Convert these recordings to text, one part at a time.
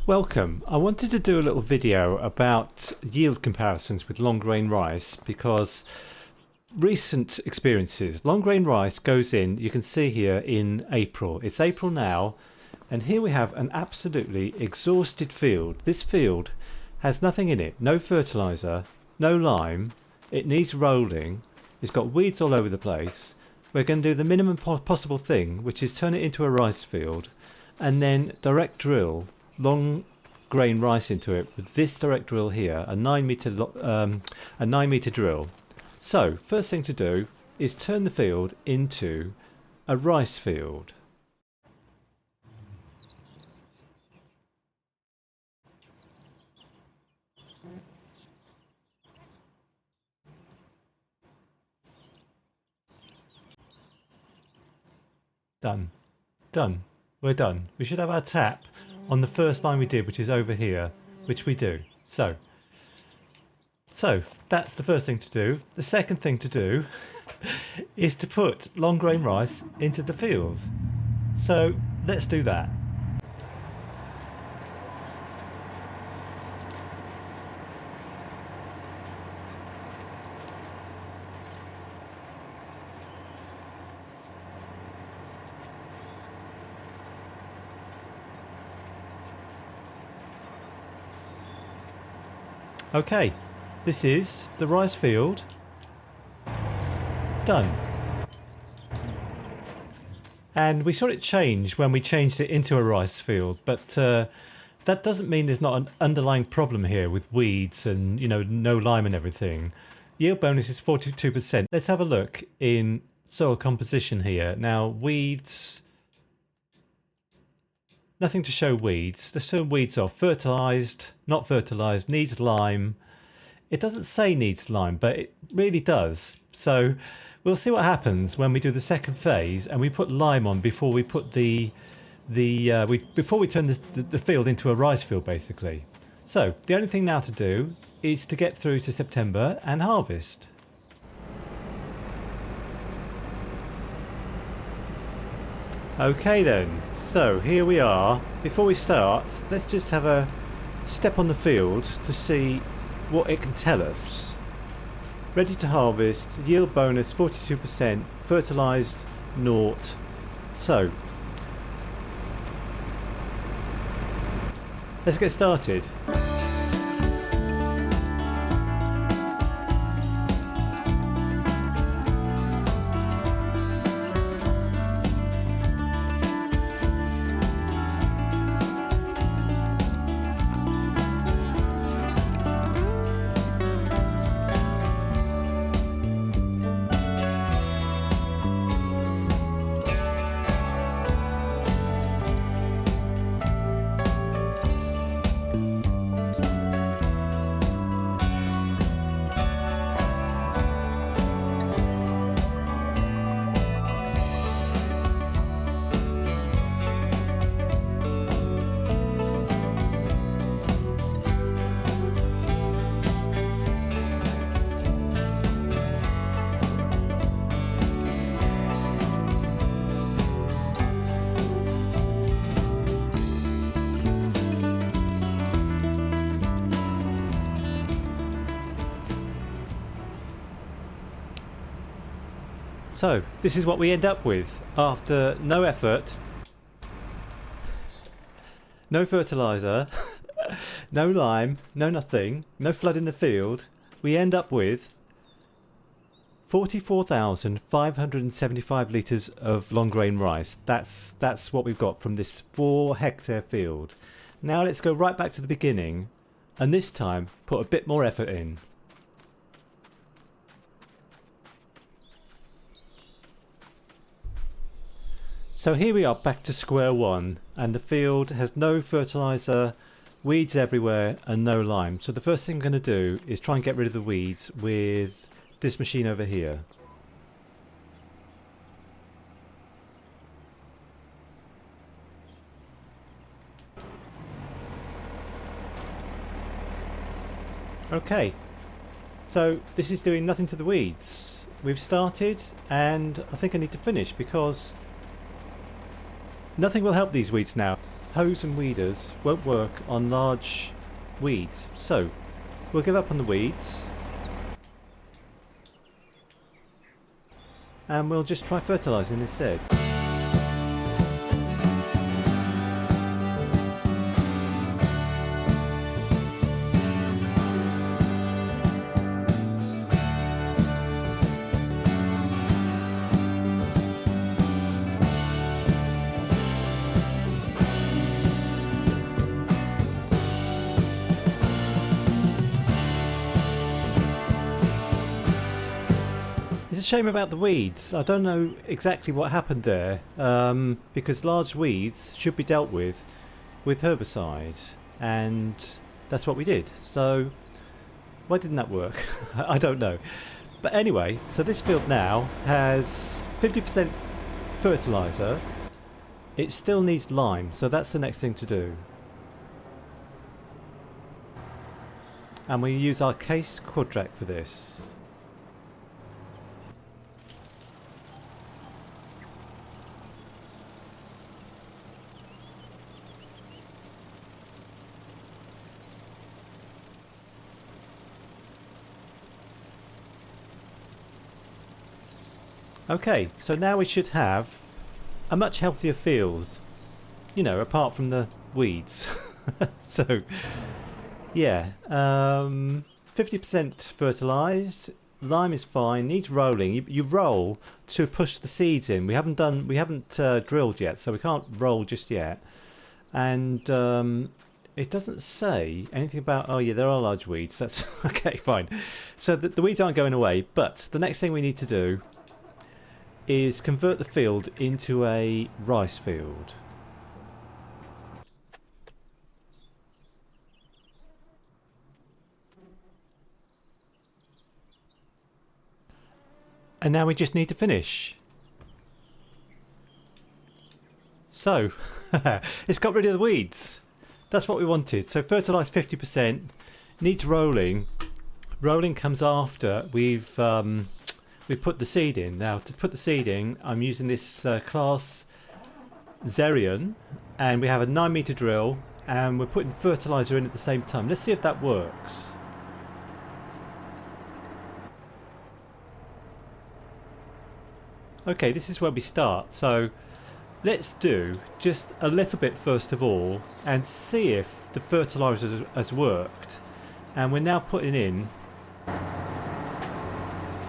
Welcome. I wanted to do a little video about yield comparisons with long grain rice because recent experiences, long grain rice goes in, you can see here in April. It's April now, and here we have an absolutely exhausted field. This field has nothing in it, no fertilizer, no lime, it needs rolling, it's got weeds all over the place. We're going to do the minimum possible thing, which is turn it into a rice field and then direct drill long grain rice into it with this direct drill here, a 9 meter drill. So first thing to do is turn the field into a rice field. Done. We're done. We should have our tap on the first line we did, which is over here, which we do. So that's the first thing to do. The second thing to do is to put long grain rice into the field. So let's do that. Okay, this is the rice field done. And we saw it change when we changed it into a rice field, but that doesn't mean there's not an underlying problem here with weeds and, you know, no lime and everything. Yield bonus is 42%. Let's have a look in soil composition here. Now, weeds, nothing to show weeds. Let's turn weeds off. Fertilised, not fertilised, needs lime. It doesn't say needs lime, but it really does. So we'll see what happens when we do the second phase and we put lime on before we put before we turn the field into a rice field, basically. So the only thing now to do is to get through to September and harvest. Okay then, so here we are. Before we start, let's just have a step on the field to see what it can tell us. Ready to harvest, yield bonus 42%, fertilised 0. So, let's get started. So this is what we end up with after no effort, no fertiliser, no lime, no nothing, no flood in the field. We end up with 44,575 litres of long grain rice. That's what we've got from this 4-hectare field. Now let's go right back to the beginning and this time put a bit more effort in. So here we are back to square one and the field has no fertiliser, weeds everywhere and no lime. So the first thing I'm going to do is try and get rid of the weeds with this machine over here. Okay, so this is doing nothing to the weeds. We've started and I think I need to finish because nothing will help these weeds now. hose and weeders won't work on large weeds. So we'll give up on the weeds and we'll just try fertilising instead. It's a shame about the weeds. I don't know exactly what happened there, because large weeds should be dealt with herbicide, and that's what we did. So why didn't that work? I don't know. But anyway, so this field now has 50% fertiliser. It still needs lime, so that's the next thing to do. And we use our case quadrat for this. Okay, so now we should have a much healthier field, you know, apart from the weeds. So, yeah, 50% fertilised, lime is fine, needs rolling. You roll to push the seeds in. We haven't drilled yet, so we can't roll just yet. And it doesn't say anything about, oh yeah, there are large weeds. That's okay, fine. So the weeds aren't going away, but the next thing we need to do is convert the field into a rice field. And now we just need to finish. So, it's got rid of the weeds. That's what we wanted. So fertilise 50%, needs rolling. Rolling comes after we put the seed in. Now to put the seed in, I'm using this class Zerion, and we have a 9-metre drill, and we're putting fertiliser in at the same time. Let's see if that works. Okay, this is where we start. So let's do just a little bit first of all and see if the fertiliser has worked. And we're now putting in,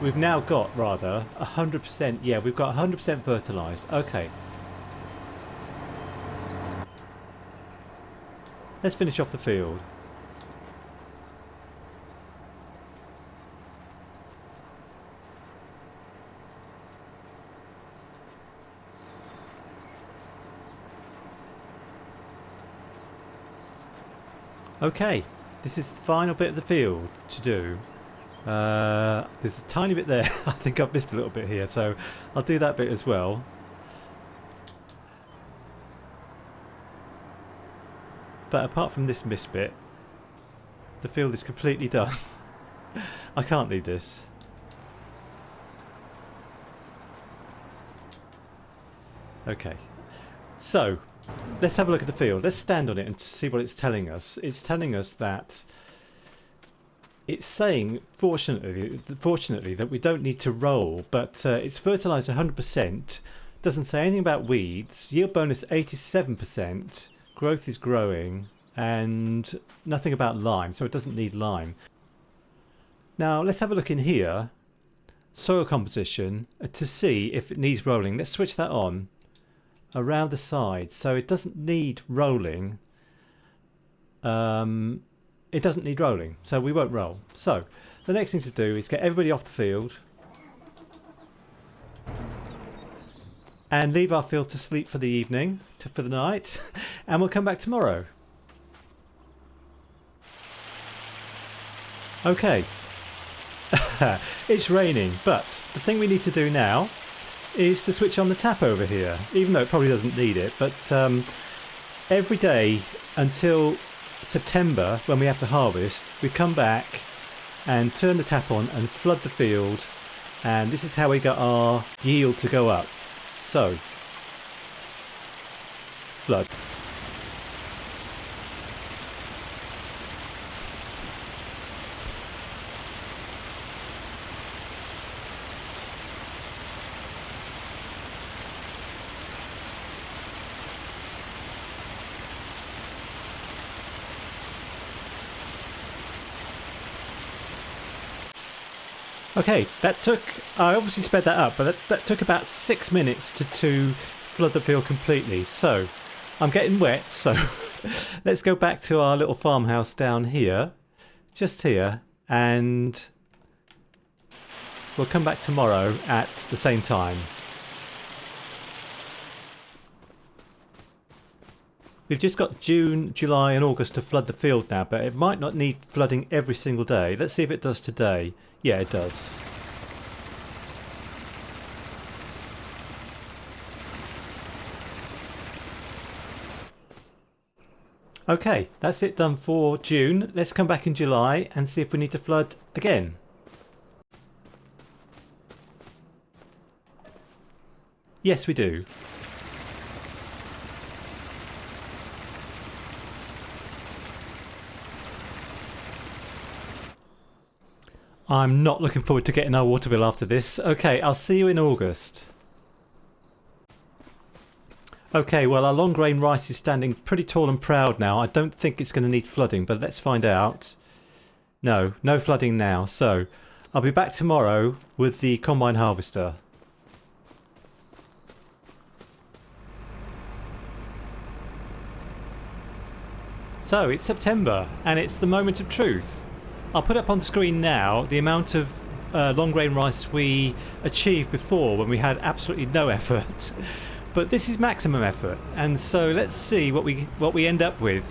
we've now got rather 100%, yeah, we've got 100% fertilised. Okay. Let's finish off the field. Okay, this is the final bit of the field to do. There's a tiny bit there. I think I've missed a little bit here, so I'll do that bit as well. But apart from this missed bit, the field is completely done. I can't leave this. Okay, so let's have a look at the field. Let's stand on it and see what it's telling us. It's telling us that it's saying, fortunately, that we don't need to roll, but it's fertilised 100%. Doesn't say anything about weeds. Yield bonus 87%. Growth is growing, and nothing about lime, so it doesn't need lime. Now let's have a look in here. Soil composition to see if it needs rolling. Let's switch that on around the side, so it doesn't need rolling. It doesn't need rolling, so we won't roll. So the next thing to do is get everybody off the field and leave our field to sleep for the evening, for the night, and we'll come back tomorrow. Okay. It's raining, but the thing we need to do now is to switch on the tap over here, even though it probably doesn't need it. But every day until September, when we have to harvest, we come back and turn the tap on and flood the field, and this is how we get our yield to go up. So flood. Okay, that took, I obviously sped that up, but that took about 6 minutes to flood the field completely. So I'm getting wet, so let's go back to our little farmhouse down here, just here, and we'll come back tomorrow at the same time. We've just got June, July and August to flood the field now, but it might not need flooding every single day. Let's see if it does today. Yeah, it does. Okay, that's it done for June. Let's come back in July and see if we need to flood again. Yes, we do. I'm not looking forward to getting our water bill after this. Okay, I'll see you in August. Okay, well our long grain rice is standing pretty tall and proud now. I don't think it's going to need flooding, but let's find out. No, no flooding now. So I'll be back tomorrow with the combine harvester. So it's September and it's the moment of truth. I'll put up on the screen now the amount of long grain rice we achieved before when we had absolutely no effort. But this is maximum effort, and so let's see what we end up with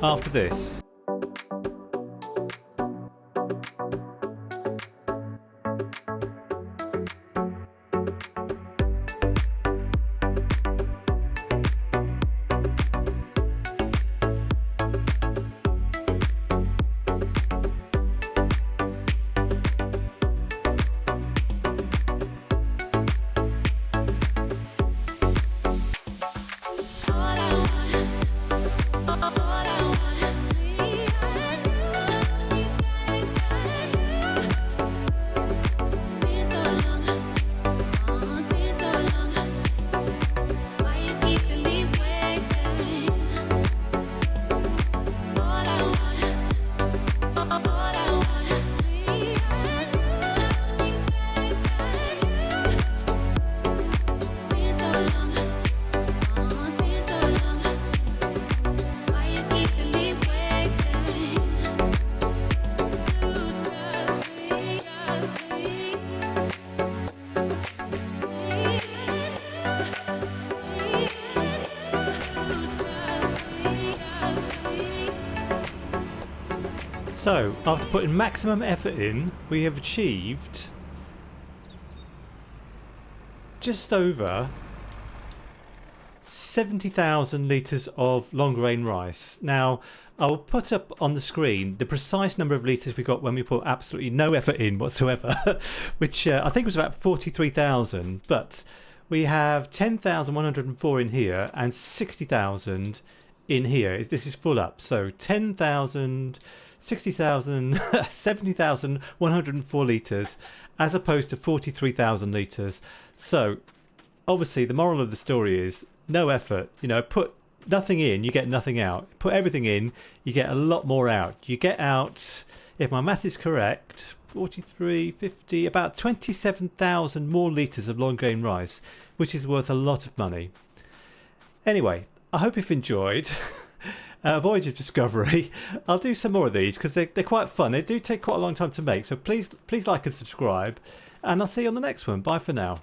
after this. So, after putting maximum effort in, we have achieved just over 70,000 litres of long grain rice. Now, I'll put up on the screen the precise number of litres we got when we put absolutely no effort in whatsoever, which I think was about 43,000, but we have 10,104 in here and 60,000 in here. This is full up, so 10,000, 60,000, 70,104 litres as opposed to 43,000 litres. So obviously the moral of the story is no effort. You know, put nothing in, you get nothing out. Put everything in, you get a lot more out. You get out, if my math is correct, 43, 50, about 27,000 more litres of long grain rice, which is worth a lot of money. Anyway, I hope you've enjoyed Voyage of Discovery. I'll do some more of these because they're quite fun. They do take quite a long time to make, so please like and subscribe, and I'll see you on the next one. Bye for now.